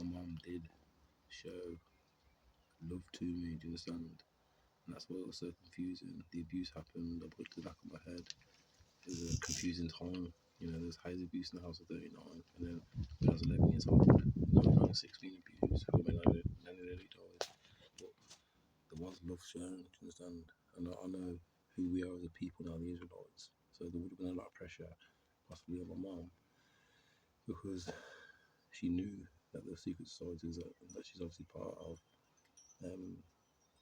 my mum did show love to me, do you understand? And that's why it was so confusing. The abuse happened, I put it to the back of my head. It was a confusing time. There was house abuse in the house at 39, and then when I was 11 years old, I was 16 abuse, when I nearly died. But there was love shown, do you understand? And I know who we are as a people now, the Israelites. So there would have been a lot of pressure, possibly on my mum, because she knew that the secret societies that she's obviously part of.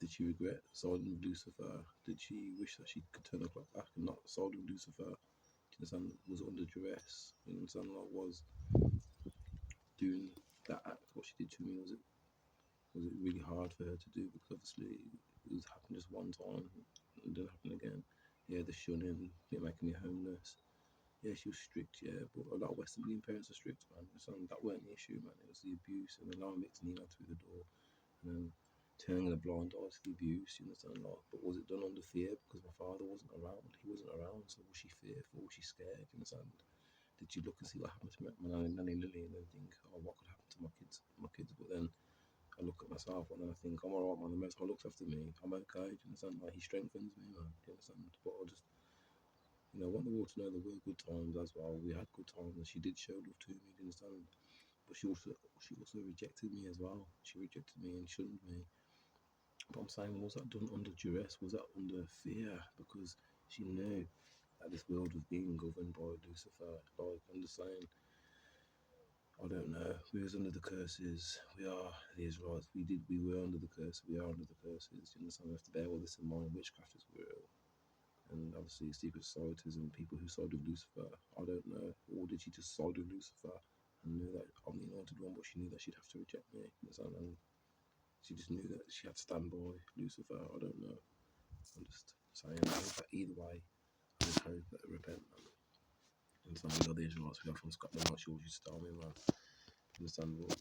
Did she regret siding with Lucifer? Did she wish that she could turn the clock back and not side with Lucifer? Do you understand? Was it under duress? You understand? Like, was doing that act what she did to me? Was it really hard for her to do? Because obviously it was happened just one time and it didn't happen again. Yeah, the shunning, making me homeless. Yeah, she was strict, yeah, but a lot of West Indian parents are strict, man. So that weren't the issue, man. It was the abuse and allowing me to kneel through the door and then turning a blind eye to the abuse, you understand? Like, but was it done under fear? Because my father wasn't around. He wasn't around, so was she fearful? Was she scared? You understand? Did she look and see what happened to my nanny Lily and then think, oh, what could happen to my kids? But then I look at myself and then I think, I'm alright, man. The Most High looks after me. I'm okay. Do you understand? Like, he strengthens me, man. Do you understand? But I just, I want the world to know there were good times as well. We had good times, and she did show love to me. Do you understand? But she also rejected me as well. She rejected me and shunned me. But I'm saying, was that done under duress? Was that under fear? Because she knew that this world was being governed by Lucifer. Like, I'm just saying, I don't know. We was under the curses. We are the Israelites. We were under the curse. We are under the curses. You understand? We have to bear all this in mind. Witchcraft is real. And obviously secret societies and people who side with Lucifer. I don't know. Or did she just side with Lucifer and knew that I'm the anointed one, but she knew that she'd have to reject me? And she just knew that she had to stand by Lucifer. I don't know. I'm just saying that either way, I just hope that they repent, man. And some of the other Israelites we got from Scotland, I'm not sure what you tell me, man. Understandable.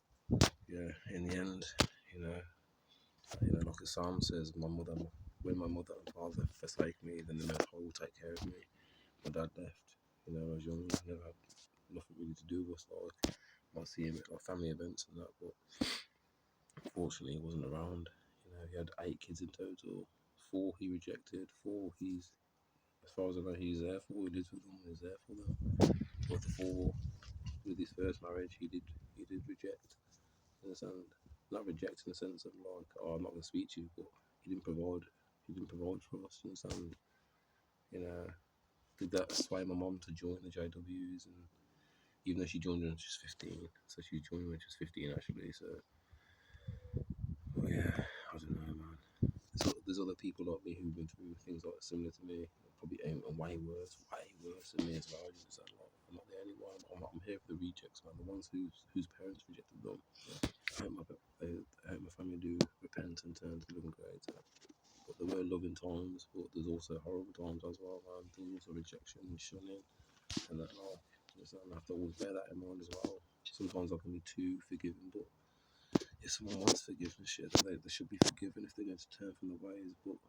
Yeah, in the end, like the Psalm says, when my mother and father forsake me, then the Most High will take care of me. My dad left, I was young, never had nothing really to do with us, like, might see him at like family events and that, but unfortunately he wasn't around. He had 8 kids in total. 4 he rejected, 4 he's, as far as I know, he's there for. He lives with them, he's there for them. But the 4 with his first marriage, he did reject. Understand? Not reject in the sense of like, oh, I'm not going to speak to you, but he didn't provide. He didn't provide for us. You understand? Did that sway my mom to join the JWs, and even though she joined when she was 15, so she joined when she was 15 actually. So, yeah, I don't know, man. There's other people like me who've been through things like similar to me, probably way worse than me as well. You understand? Like, I'm not the only one. I'm here for the rejects, man. The ones whose parents rejected them. I hope my family do repent and turn to living greater. But there were loving times, but there's also horrible times as well, man. There's also rejection and shunning, and that, like, I have to always bear that in mind as well. Sometimes I can be too forgiving, but if someone wants forgiveness, shit, they should be forgiven if they're going to turn from the ways. But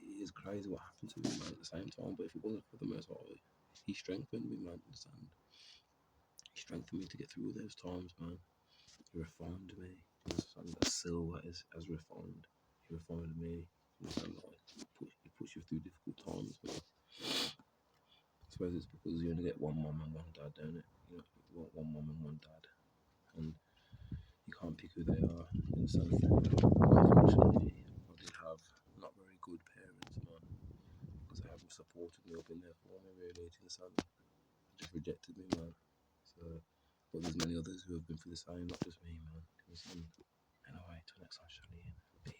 it is crazy what happened to me, man, at the same time. But if it wasn't for the Most High, he strengthened me, man. Understand? He strengthened me to get through those times, man. He refined me. Understand? That silver as refined. He refined me. Understand? Like, he push you through difficult times, man. I suppose it's because you only get one mum and one dad, don't it? You one mum and one dad, and you can't pick who they are. Unfortunately, I did have not very good parents, man, because they haven't supported me or been there for me really. They just rejected me, man. So, but there's many others who have been through the same, not just me, man. Anyway, till next time, Charlie. Peace.